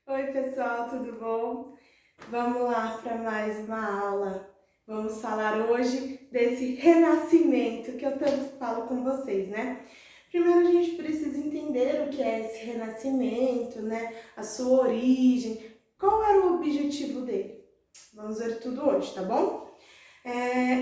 Oi, pessoal, tudo bom? Vamos lá para mais uma aula. Vamos falar hoje desse renascimento que eu tanto falo com vocês, né? Primeiro a gente precisa entender o que é esse renascimento, né? A sua origem, qual era o objetivo dele. Vamos ver tudo hoje, tá bom?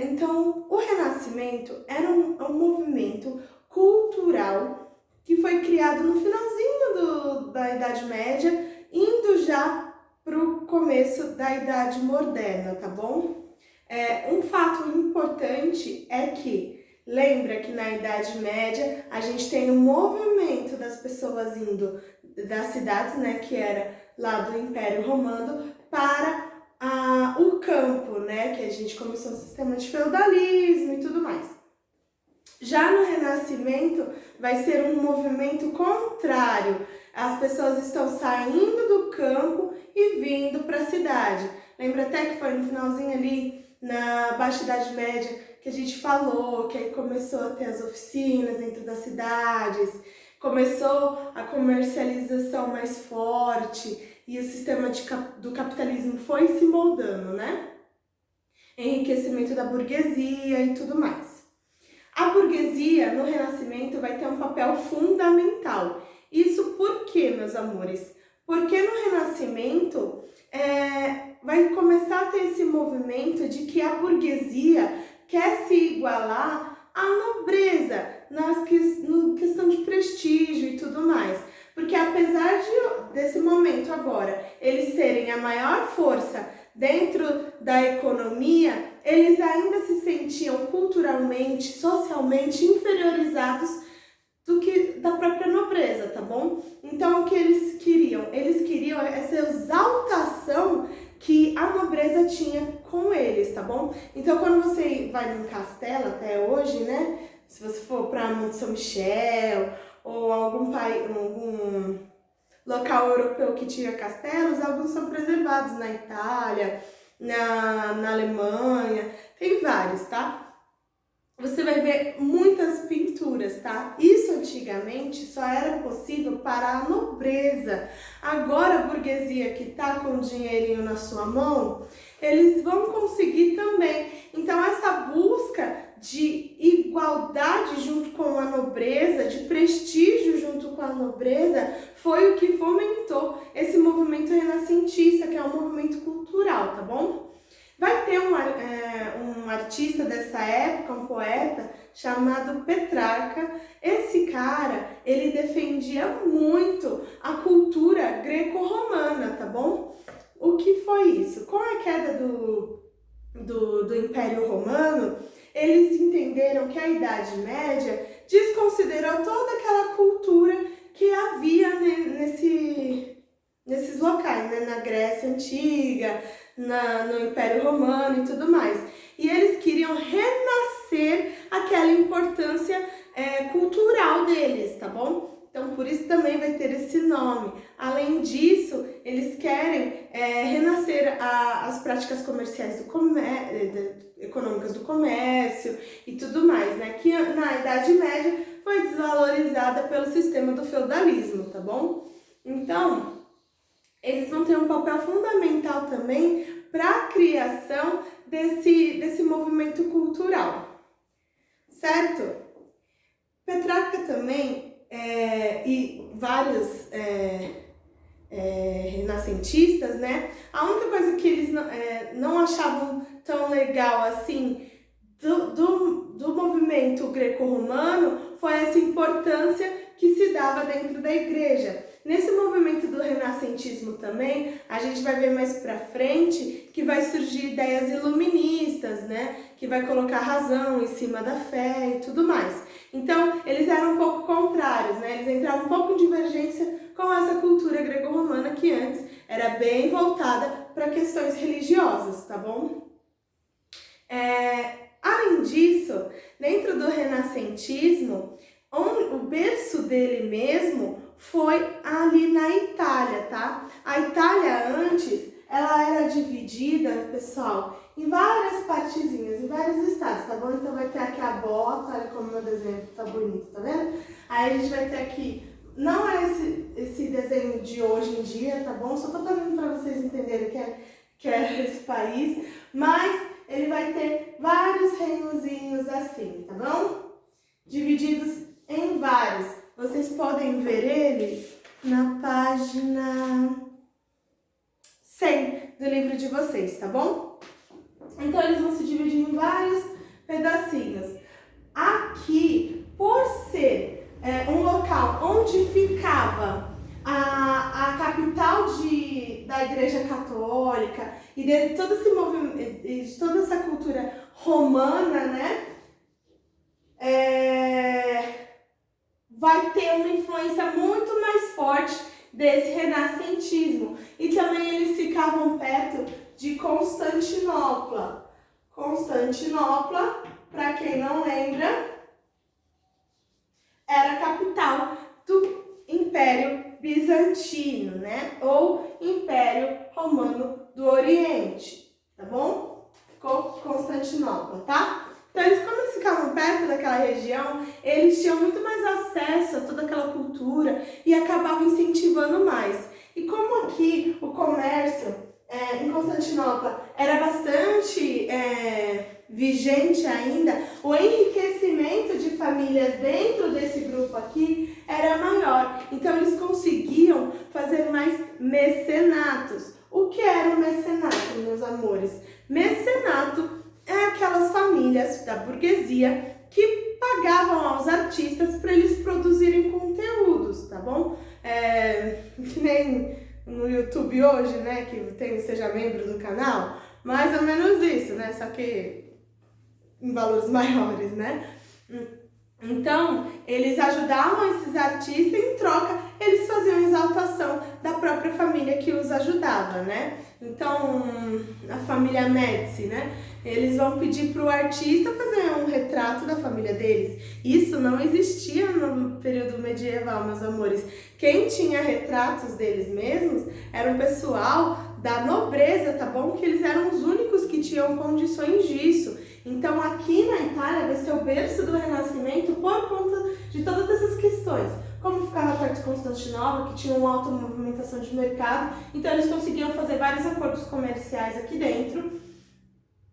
Então, o Renascimento era um movimento cultural que foi criado no finalzinho da Idade Média, indo já para o começo da Idade Moderna, tá bom? Um fato importante é que, lembra que na Idade Média a gente tem um movimento das pessoas indo das cidades, né, que era lá do Império Romano, para o campo, né, que a gente começou um sistema de feudalismo e tudo mais. Já no Renascimento vai ser um movimento contrário. As pessoas estão saindo do campo e vindo para a cidade. Lembra até que foi no finalzinho ali, na Baixa Idade Média, que a gente falou que aí começou a ter as oficinas dentro das cidades, começou a comercialização mais forte e o sistema do capitalismo foi se moldando, né? Enriquecimento da burguesia e tudo mais. A burguesia, no Renascimento, vai ter um papel fundamental. Isso por quê, meus amores? Porque no Renascimento vai começar a ter esse movimento de que a burguesia quer se igualar à nobreza, na questão de prestígio e tudo mais. Porque apesar desse momento agora, eles serem a maior força dentro da economia, eles ainda se sentiam culturalmente, socialmente inferiorizados do que da própria nobreza, tá bom? Então o que eles queriam? Eles queriam essa exaltação que a nobreza tinha com eles, tá bom? Então quando você vai num castelo até hoje, né? Se você for para Monte São Michel ou algum local europeu que tinha castelos, alguns são preservados na Itália, na Alemanha, tem vários, tá? Você vai ver muitas pinturas, tá? Isso antigamente só era possível para a nobreza. Agora a burguesia que tá com o dinheirinho na sua mão, eles vão conseguir também. Então essa busca de igualdade junto com a nobreza, de prestígio junto com a nobreza, foi o que fomentou esse movimento renascentista, que é um movimento cultural, tá bom? Vai ter um artista dessa época, um poeta, chamado Petrarca. Esse cara, ele defendia muito a cultura greco-romana, tá bom? O que foi isso? Com a queda do Império Romano, eles entenderam que a Idade Média desconsiderou toda aquela cultura que havia nesses locais, né? Na Grécia Antiga, no Império Romano e tudo mais. E eles queriam renascer aquela importância cultural deles, tá bom? Então, por isso também vai ter esse nome. Além disso, eles querem renascer as práticas comerciais econômicas do comércio e tudo mais, né? Que na Idade Média foi desvalorizada pelo sistema do feudalismo, tá bom? Então, eles vão ter um papel fundamental também para a criação desse movimento cultural, certo? Petrarca também e vários renascentistas, né? A única coisa que eles não achavam tão legal assim do movimento greco-romano foi essa importância que se dava dentro da igreja. Nesse movimento do renascentismo também, a gente vai ver mais pra frente que vai surgir ideias iluministas, né? Que vai colocar razão em cima da fé e tudo mais. Então, eles eram um pouco contrários, né? Eles entravam um pouco em divergência com essa cultura grego-romana que antes era bem voltada para questões religiosas, tá bom? Além disso, dentro do renascentismo, o berço dele mesmo foi ali na Itália, tá? A Itália antes, ela era dividida, pessoal, em várias partezinhas, em vários estados, tá bom? Então vai ter aqui a bota, olha como meu desenho tá bonito, tá vendo? Aí a gente vai ter aqui, não é esse desenho de hoje em dia, tá bom? Só tô fazendo para vocês entenderem que é esse país, mas ele vai ter vários reinozinhos assim, tá bom? Divididos em vários. Vocês podem ver eles na página 100 do livro de vocês, tá bom? Então, eles vão se dividir em vários pedacinhos. Aqui, por ser um local onde ficava a capital da Igreja Católica e de todo esse movimento, de toda essa cultura romana, né? Vai ter uma influência muito mais forte desse renascentismo. E também eles ficavam perto de Constantinopla. Constantinopla, para quem não lembra, era a capital do Império Bizantino, né? Ou Império Romano do Oriente, tá bom? Ficou Constantinopla, tá? Então, quando eles ficavam perto daquela região, eles tinham muito mais acesso a toda aquela cultura e acabavam incentivando mais. E como aqui o comércio em Constantinopla era bastante vigente ainda, o enriquecimento de famílias dentro desse grupo aqui era maior. Então, eles conseguiam fazer mais mecenatos. O que era um mecenato, meus amores? Mecenato é aquelas famílias da burguesia que pagavam aos artistas para eles produzirem conteúdos, tá bom? Que nem no YouTube hoje, né, que seja membro do canal, mais ou menos isso, né, só que em valores maiores, né? Então, eles ajudavam esses artistas e, em troca, eles faziam exaltação da própria família que os ajudava, né? Então, a família Médici, né? Eles vão pedir para o artista fazer um retrato da família deles. Isso não existia no período medieval, meus amores. Quem tinha retratos deles mesmos era o pessoal da nobreza, tá bom? Que eles eram os únicos que tinham condições disso. Então, aqui na Itália vai ser o berço do Renascimento por conta de todas essas questões. Como ficava perto de Constantinopla, que tinha uma alta movimentação de mercado, então eles conseguiam fazer vários acordos comerciais aqui dentro.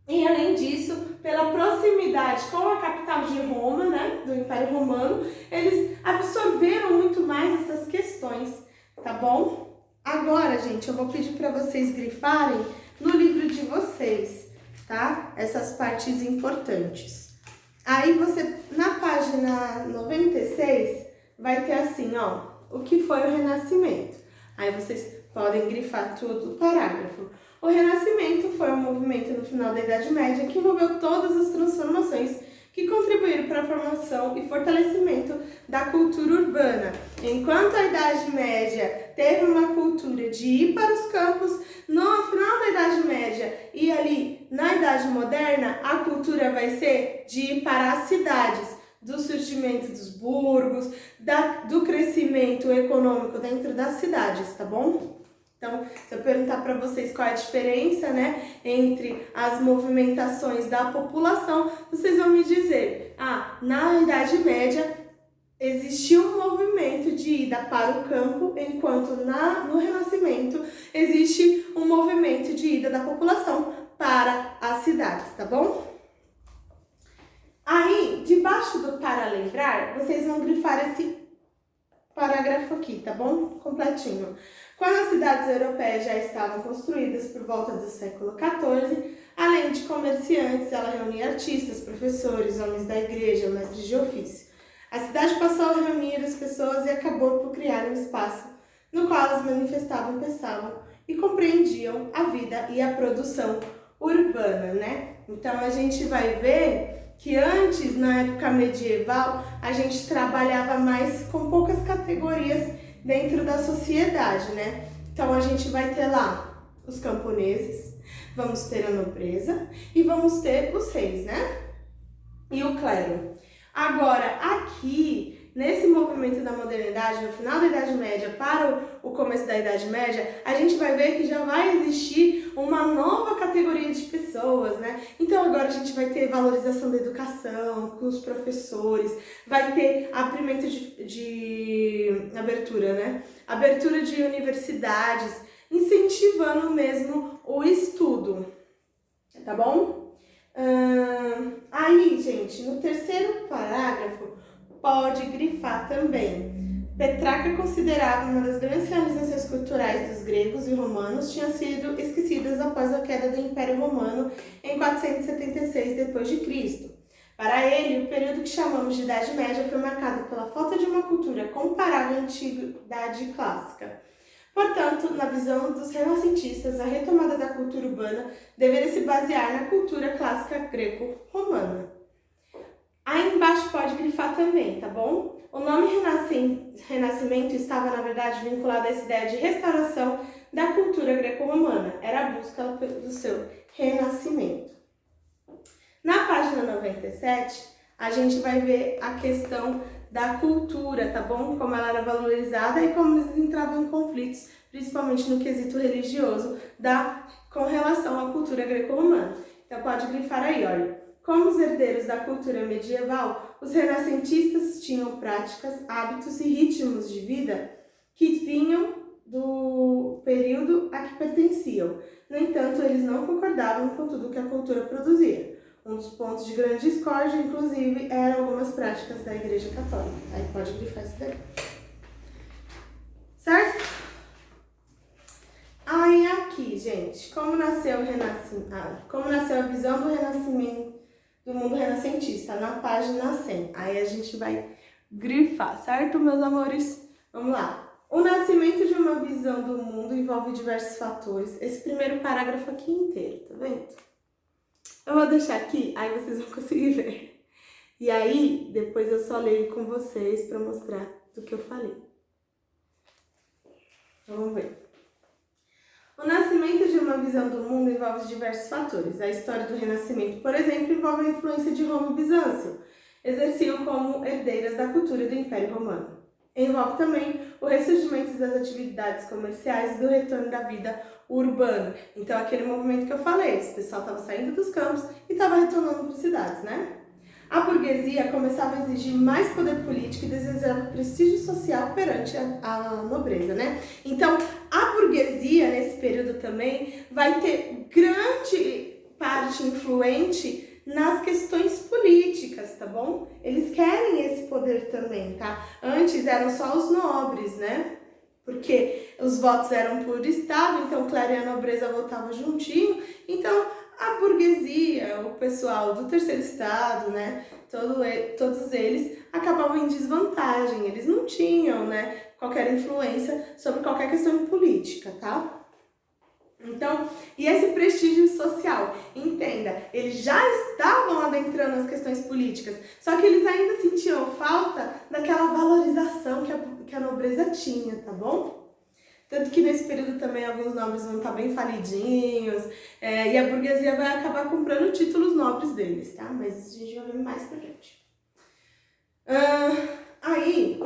E, além disso, pela proximidade com a capital de Roma, né, do Império Romano, eles absorveram muito mais essas questões, tá bom? Agora, gente, eu vou pedir para vocês grifarem no livro de vocês, tá? Essas partes importantes. Aí você, na página 96, vai ter assim, ó, o que foi o Renascimento. Aí vocês podem grifar todo o parágrafo. O Renascimento foi um movimento no final da Idade Média que envolveu todas as transformações que contribuíram para a formação e fortalecimento da cultura urbana. Enquanto a Idade Média teve uma cultura de ir para os campos, no final da Idade Média e ali na Idade Moderna, a cultura vai ser de ir para as cidades, do surgimento dos burgos, do crescimento econômico dentro das cidades, tá bom? Então, se eu perguntar para vocês qual é a diferença, né, entre as movimentações da população, vocês vão me dizer, na Idade Média existia um movimento de ida para o campo, enquanto no Renascimento existe um movimento de ida da população para as cidades, tá bom? Aí, debaixo do para lembrar, vocês vão grifar esse parágrafo aqui, tá bom? Completinho. Quando as cidades europeias já estavam construídas por volta do século XIV, além de comerciantes, ela reunia artistas, professores, homens da igreja, mestres de ofício. A cidade passou a reunir as pessoas e acabou por criar um espaço no qual elas manifestavam, pensavam e compreendiam a vida e a produção urbana, né? Então, a gente vai ver que antes, na época medieval, a gente trabalhava mais com poucas categorias dentro da sociedade, né? Então, a gente vai ter lá os camponeses, vamos ter a nobreza e vamos ter os reis, né? E o clero. Agora, aqui nesse movimento da modernidade, no final da Idade Média para o começo da Idade Média, a gente vai ver que já vai existir uma nova categoria de pessoas, né? Então agora a gente vai ter valorização da educação com os professores, vai ter abrimento de abertura, né? Abertura de universidades, incentivando mesmo o estudo, tá bom? Aí, gente, no terceiro parágrafo, pode grifar também. Petrarca considerava uma das grandes realizações culturais dos gregos e romanos tinham sido esquecidas após a queda do Império Romano em 476 d.C. Para ele, o período que chamamos de Idade Média foi marcado pela falta de uma cultura comparável à Antiguidade Clássica. Portanto, na visão dos renascentistas, a retomada da cultura urbana deveria se basear na cultura clássica greco-romana. Aí embaixo pode grifar também, tá bom? O nome Renascimento estava, na verdade, vinculado a essa ideia de restauração da cultura greco-romana. Era a busca do seu renascimento. Na página 97, a gente vai ver a questão da cultura, tá bom? Como ela era valorizada e como eles entravam em conflitos, principalmente no quesito religioso, com relação à cultura greco-romana. Então pode grifar aí, olha. Como os herdeiros da cultura medieval, os renascentistas tinham práticas, hábitos e ritmos de vida que vinham do período a que pertenciam. No entanto, eles não concordavam com tudo que a cultura produzia. Um dos pontos de grande discórdia, inclusive, eram algumas práticas da Igreja Católica. Aí pode grifar isso daí. Certo? Aí aqui, gente, como nasceu a visão do renascimento, do mundo renascentista, na página 100. Aí a gente vai grifar, certo, meus amores? Vamos lá. O nascimento de uma visão do mundo envolve diversos fatores. Esse primeiro parágrafo aqui inteiro, tá vendo? Eu vou deixar aqui, aí vocês vão conseguir ver. E aí, depois eu só leio com vocês para mostrar do que eu falei. Vamos ver. O nascimento de uma visão do mundo envolve diversos fatores. A história do Renascimento, por exemplo, envolve a influência de Roma e Bizâncio, exerciam como herdeiras da cultura do Império Romano. Envolve também o ressurgimento das atividades comerciais e do retorno da vida urbana. Então, aquele movimento que eu falei, o pessoal estava saindo dos campos e estava retornando para as cidades, né? A burguesia começava a exigir mais poder político e desejava prestígio social perante a nobreza, né? Então, a burguesia, nesse período também, vai ter grande parte influente nas questões políticas, tá bom? Eles querem esse poder também, tá? Antes eram só os nobres, né? Porque os votos eram por estado, então clero e a nobreza votavam juntinho, então a burguesia, o pessoal do terceiro estado, né, todos eles acabavam em desvantagem, eles não tinham, né, qualquer influência sobre qualquer questão política, tá? Então, e esse prestígio social, entenda, eles já estavam adentrando as questões políticas, só que eles ainda sentiam falta daquela valorização que a nobreza tinha, tá bom? Tanto que nesse período também alguns nobres vão estar bem falidinhos, e a burguesia vai acabar comprando títulos nobres deles, tá? Mas isso a gente vai ver mais pra frente. Aí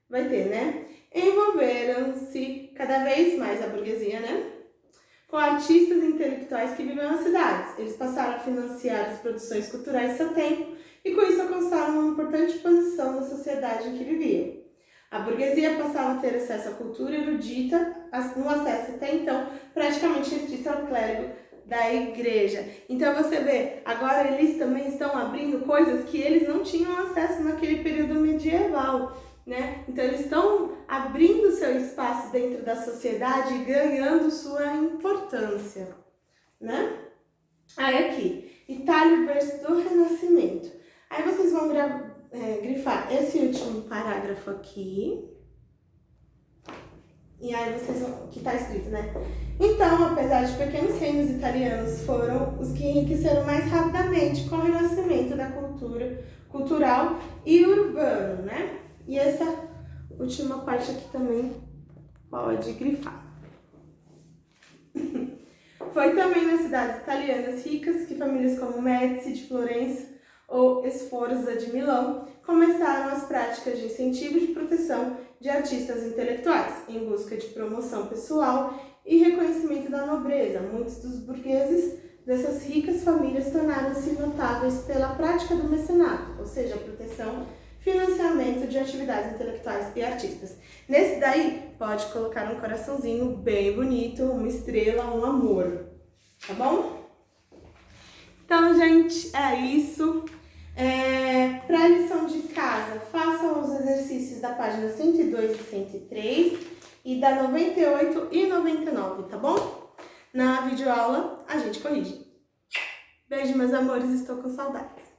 vai ter, né? Envolveram-se cada vez mais a burguesia, né? Com artistas e intelectuais que viviam nas cidades. Eles passaram a financiar as produções culturais de seu tempo e com isso alcançaram uma importante posição na sociedade em que viviam. A burguesia passava a ter acesso à cultura erudita, um acesso até então praticamente restrito ao clérigo da igreja. Então você vê, agora eles também estão abrindo coisas que eles não tinham acesso naquele período medieval, né? Então eles estão abrindo seu espaço dentro da sociedade e ganhando sua importância, né? Aí aqui, Itália e berço do Renascimento. Aí vocês vão grifar esse último parágrafo aqui. E aí vocês vão, que tá escrito, né? Então, apesar de pequenos reinos italianos, foram os que enriqueceram mais rapidamente com o renascimento da cultura cultural e urbano, né? E essa última parte aqui também pode grifar. Foi também nas cidades italianas ricas que famílias como Médici de Florença ou Sforza de Milão, começaram as práticas de incentivo de proteção de artistas intelectuais, em busca de promoção pessoal e reconhecimento da nobreza. Muitos dos burgueses dessas ricas famílias tornaram-se notáveis pela prática do mecenato, ou seja, a proteção, financiamento de atividades intelectuais e artistas. Nesse daí, pode colocar um coraçãozinho bem bonito, uma estrela, um amor, tá bom? Então, gente, é isso. Para a lição de casa, façam os exercícios da página 102 e 103 e da 98 e 99, tá bom? Na videoaula, a gente corrige. Beijo, meus amores, estou com saudades.